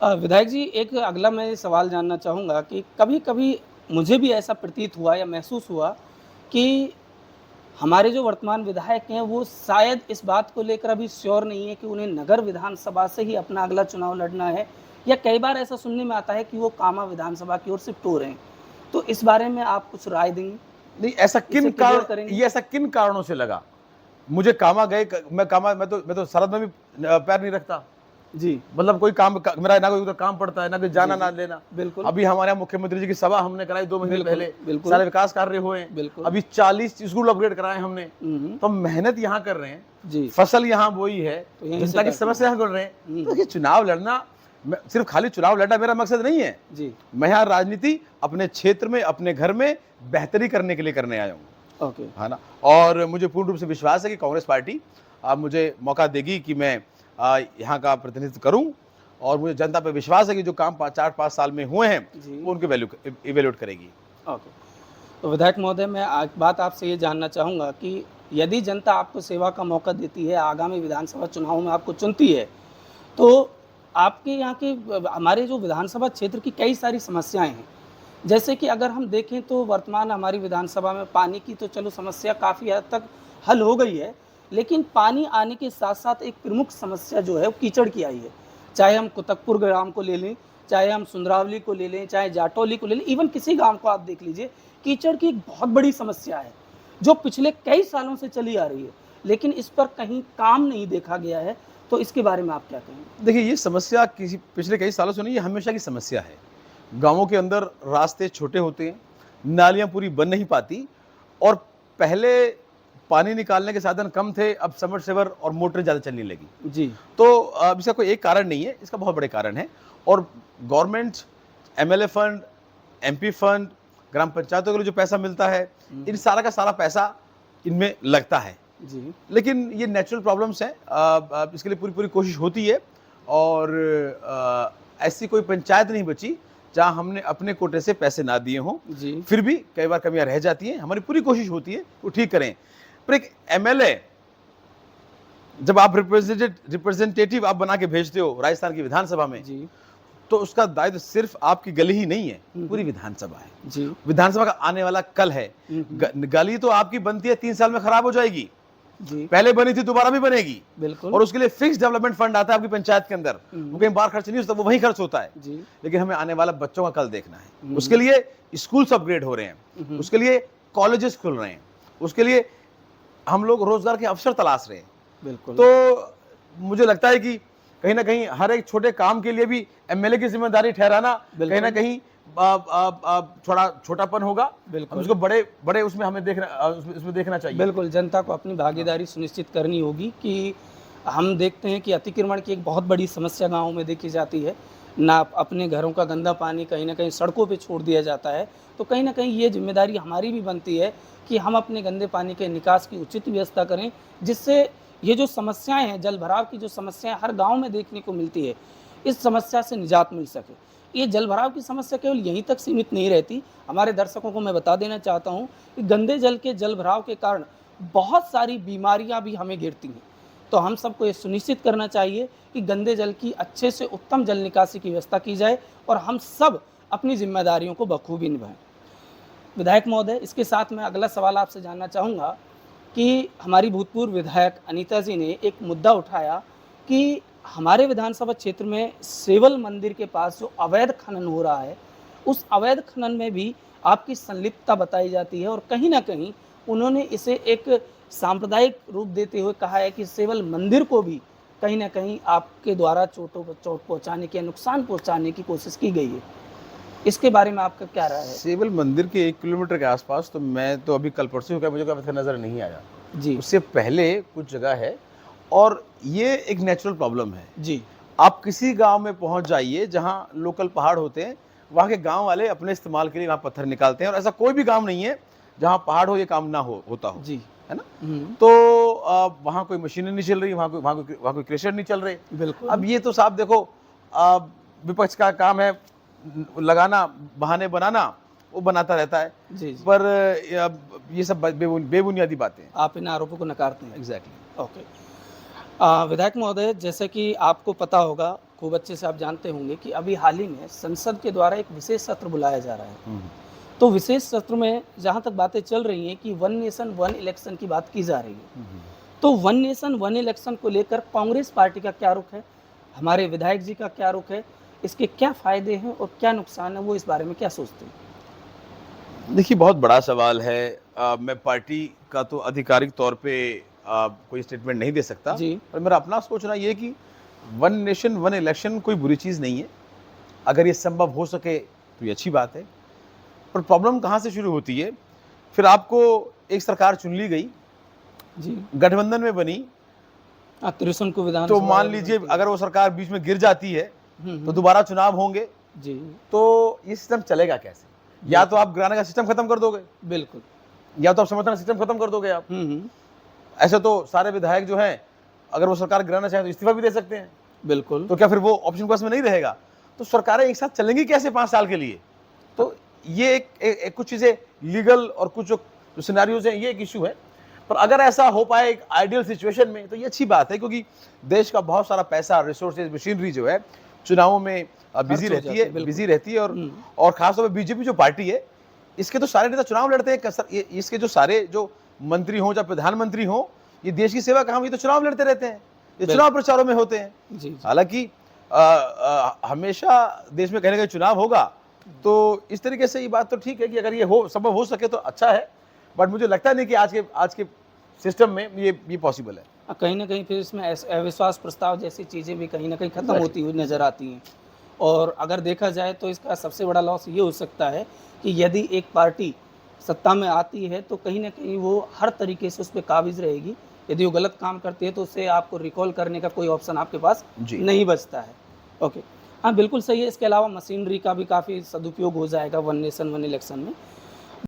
विधायक जी, एक अगला मैं सवाल जानना चाहूँगा कि कभी-कभी मुझे भी ऐसा प्रतीत हुआ या महसूस हुआ कि हमारे जो वर्तमान विधायक हैं, वो शायद इस बात को लेकर अभी श्योर नहीं है कि उन्हें नगर विधानसभा से ही अपना अगला चुनाव लड़ना है, या कई बार ऐसा सुनने में आता है कि वो कामा विधानसभा की ओर शिफ्ट हो रहे हैं। तो इस बारे में आप कुछ राय देंगे? नहीं, ऐसा इसे किन क्लियर कारण, करेंगे? ये ऐसा किन कारणों से लगा? मुझे कामा गए, मैं तो सरहद में भी पैर नहीं रखता। जी, मतलब कोई काम मेरा ना कोई उधर काम पड़ता है, ना कोई जाना जी, ना जी। लेना। बिल्कुल, अभी हमारे यहाँ मुख्यमंत्री जी की सभा हमने कराई 2 महीने बिल्कुल, पहले, बिल्कुल, सारे विकास कार्य हुए हैं। बिल्कुल। अभी 40 स्कूल अपग्रेड कराए हमने। हुँ, हुँ। तो हम मेहनत यहाँ कर रहे हैं, जी, फसल यहाँ बोई है, तो यहीं से जनता की करते समस्या हैं। यहाँ कर रहे हैं। हुँ, तो ये चुनाव लड़ना, सिर्फ खाली चुनाव लड़ना मेरा मकसद नहीं है। जी, मैं यहाँ राजनीति अपने क्षेत्र में, अपने घर में बेहतरी करने के लिए करने आया हूँ, ओके। है ना? और मुझे पूर्ण रूप से विश्वास है कि कांग्रेस पार्टी मुझे मौका देगी कि मैं यहाँ का प्रतिनिधित्व करूँ, और मुझे जनता पे विश्वास है कि जो काम 4-5 साल में हुए हैं, जी। वो उनके इवैल्यूएट करेगी। ओके। तो विधायक महोदय, मैं एक बात आपसे ये जानना चाहूँगा कि यदि जनता आपको सेवा का मौका देती है, आगामी विधानसभा चुनाव में आपको चुनती है, तो आपके यहाँ के हमारे जो विधानसभा क्षेत्र की कई सारी समस्याएँ हैं। जैसे कि अगर हम देखें तो वर्तमान हमारी विधानसभा में पानी की तो चलो समस्या काफ़ी हद तक हल हो गई है, लेकिन पानी आने के साथ-साथ एक प्रमुख समस्या जो है वो कीचड़ की आई है। चाहे हम कुतकपुर ग्राम को ले लें, चाहे हम सुंदरावली को ले लें, चाहे जाटौली को ले लें, इवन किसी गाँव को आप देख लीजिए, कीचड़ की एक बहुत बड़ी समस्या है, जो पिछले कई सालों से चली आ रही है, लेकिन इस पर कहीं काम नहीं देखा गया है। तो इसके बारे में आप क्या कहेंगे? देखिए, ये समस्या किसी पिछले कई सालों से नहीं, ये हमेशा की समस्या है। गाँवों के अंदर रास्ते छोटे होते हैं, नालियाँ पूरी बन नहीं पाती, और पहले पानी निकालने के साधन कम थे, अब सबमर्सिबल और मोटरें ज़्यादा चलने लगी। जी, तो इसका कोई एक कारण नहीं है, इसका बहुत बड़े कारण है। और government, MLA fund, MP fund, ग्राम पंचायतों के लिए जो पैसा मिलता है, इन सारा का सारा पैसा इनमें लगता है। जी, लेकिन ये नेचुरल प्रॉब्लम्स हैं, इसके लिए पूरी कोशिश होती है, और ऐसी कोई पंचायत नहीं बची जहाँ हमने अपने कोटे से पैसे ना दिए हों। जी, फिर भी कई बार कमियां रह जाती हैं, हमारी पूरी कोशिश होती है वो ठीक करें। पर एक एमएलए, जब आप रिप्रेजेंटेटिव आप बना के भेजते हो राजस्थान की विधानसभा में, जी, तो उसका दायित्व सिर्फ आपकी गली ही नहीं है, पूरी विधानसभा है। जी, विधानसभा का आने वाला कल है। गली तो आपकी बनती है, 3 साल में खराब हो जाएगी, जी, पहले बनी थी दोबारा भी बनेगी, बिल्कुल। और उसके लिए फिक्स डेवलपमेंट फंड आता है आपकी पंचायत के अंदर, वो कहीं बाहर खर्च नहीं होता, वो वहीं खर्च होता है। जी, लेकिन हमें आने वाला बच्चों का कल देखना है, उसके लिए स्कूल्स अपग्रेड हो रहे हैं, उसके लिए कॉलेजेस खुल रहे हैं, उसके लिए हम लोग रोजगार के अवसर तलाश रहे हैं। बिल्कुल। तो मुझे लगता है कि कहीं ना कहीं हर एक छोटे काम के लिए भी एमएलए की जिम्मेदारी ठहराना कहीं ना कहीं थोड़ा छोटापन होगा। बिल्कुल। हम इसको बड़े बड़े उसमें हमें उसमें देखना चाहिए। बिल्कुल, जनता को अपनी भागीदारी सुनिश्चित करनी होगी कि हम देखते हैं कि अतिक्रमण की एक बहुत बड़ी समस्या गाँव में देखी जाती है। ना अपने घरों का गंदा पानी कहीं न कहीं सड़कों पे छोड़ दिया जाता है। तो कहीं न कहीं ये ज़िम्मेदारी हमारी भी बनती है कि हम अपने गंदे पानी के निकास की उचित व्यवस्था करें, जिससे ये जो समस्याएँ हैं, जल भराव की जो समस्याएँ हर गाँव में देखने को मिलती है, इस समस्या से निजात मिल सके। ये जल भराव की समस्या केवल यहीं तक सीमित नहीं रहती। हमारे दर्शकों को मैं बता देना चाहता हूँ कि गंदे जल के जल भराव के कारण बहुत सारी बीमारियां भी हमें घेरती हैं। तो हम सबको ये सुनिश्चित करना चाहिए कि गंदे जल की अच्छे से उत्तम जल निकासी की व्यवस्था की जाए और हम सब अपनी जिम्मेदारियों को बखूबी निभाएं। विधायक महोदय, इसके साथ मैं अगला सवाल आपसे जानना चाहूँगा कि हमारी भूतपूर्व विधायक अनीता जी ने एक मुद्दा उठाया कि हमारे विधानसभा क्षेत्र में सेवल मंदिर के पास जो अवैध खनन हो रहा है, उस अवैध खनन में भी आपकी संलिप्तता बताई जाती है, और कहीं न कहीं उन्होंने इसे एक सांप्रदायिक रूप देते हुए कहा है कि सेवल मंदिर को भी कहीं न कहीं आपके द्वारा चोट पहुँचाने की या नुकसान पहुँचाने की कोशिश की गई है। इसके बारे में आपका क्या राय है? सेवल मंदिर के 1 किलोमीटर के आसपास तो मैं तो अभी कल परसों हो गया, मुझे कभी नजर नहीं आया। जी, उससे पहले कुछ जगह है, और ये एक नेचुरल प्रॉब्लम है। जी, आप किसी गांव में पहुंच जाइए जहां लोकल पहाड़ होते हैं, वहां के गांव वाले अपने इस्तेमाल के लिए वहां पत्थर निकालते हैं, और ऐसा कोई भी गांव नहीं है जहां पहाड़ हो ये काम ना होता हो, जी। है ना? हुँ, तो वहां कोई मशीनें नहीं चल रही, वहां कोई क्रेशर नहीं चल रहे। बिल्कुल। अब ये तो साहब देखो, विपक्ष का काम है लगाना, बहाने बनाना, वो बनाता रहता है। जी, जी। पर ये सब बेबुनियादी बातें हैं। आप इन आरोपों को नकारते हैं। एग्जैक्टली। ओके। विधायक महोदय, जैसे कि आपको पता होगा, खूब अच्छे से आप जानते होंगे कि अभी हाल ही में संसद के द्वारा एक विशेष सत्र बुलाया जा रहा है। तो विशेष सत्र में जहाँ तक बातें चल रही हैं कि वन नेशन वन इलेक्शन की बात की जा रही है, तो वन नेशन वन इलेक्शन को लेकर कांग्रेस पार्टी का क्या रुख है, हमारे विधायक जी का क्या रुख है, इसके क्या फ़ायदे हैं और क्या नुकसान है, वो इस बारे में क्या सोचते हैं? देखिए, बहुत बड़ा सवाल है। मैं पार्टी का तो आधिकारिक तौर पे कोई स्टेटमेंट नहीं दे सकता, जी। पर मेरा अपना सोचना ये है कि वन नेशन वन इलेक्शन कोई बुरी चीज़ नहीं है। अगर ये संभव हो सके तो ये अच्छी बात है। पर प्रॉब्लम कहाँ से शुरू होती है? फिर आपको एक सरकार चुन ली गई, जी। गठबंधन में बनी, त्रिशूल को विधान तो मान लीजिए अगर वो सरकार बीच में गिर जाती है तो दोबारा चुनाव होंगे, जी, तो ये सिस्टम चलेगा कैसे? या तो आप गिराने का सिस्टम खत्म कर दोगे, बिल्कुल। या तो आप समर्थन सिस्टम खत्म कर दोगे आप। ऐसे तो सारे विधायक जो हैं, अगर वो सरकार गिराना चाहें तो इस्तीफा भी दे सकते हैं। बिल्कुल। तो क्या फिर वो ऑप्शन पास में नहीं रहेगा? तो सरकारें एक साथ चलेंगी कैसे 5 साल के लिए? तो ये एक कुछ चीज़ें लीगल और कुछ जो सिनेरियोज हैं, ये एक इशू है। पर अगर ऐसा हो पाए एक आइडियल सिचुएशन में तो ये अच्छी बात है, क्योंकि देश का बहुत सारा पैसा, रिसोर्सेज, मशीनरी जो है चुनावों में बिजी रहती है और खासतौर पर बीजेपी जो पार्टी है, इसके तो सारे नेता चुनाव लड़ते हैं। इसके जो सारे जो मंत्री हों या प्रधानमंत्री हों, ये देश की सेवा काम, ये तो चुनाव लड़ते रहते हैं, ये चुनाव प्रचारों में होते हैं। हालांकि हमेशा देश में कहीं ना कहीं चुनाव होगा, तो इस तरीके से ये बात तो ठीक है कि अगर ये संभव हो सके तो अच्छा है, बट मुझे लगता नहीं कि आज के सिस्टम में ये पॉसिबल है। कहीं ना कहीं फिर इसमें अविश्वास प्रस्ताव जैसी चीज़ें भी कहीं ना कहीं खत्म होती हुई नज़र आती हैं। और अगर देखा जाए तो इसका सबसे बड़ा लॉस ये हो सकता है कि यदि एक पार्टी सत्ता में आती है तो कहीं ना कहीं वो हर तरीके से उस पर काबिज रहेगी। यदि वो गलत काम करती है तो उससे आपको रिकॉल करने का कोई ऑप्शन आपके पास नहीं बचता है। ओके, हाँ बिल्कुल सही है। इसके अलावा मशीनरी का भी काफ़ी सदुपयोग हो जाएगा वन नेशन वन इलेक्शन में।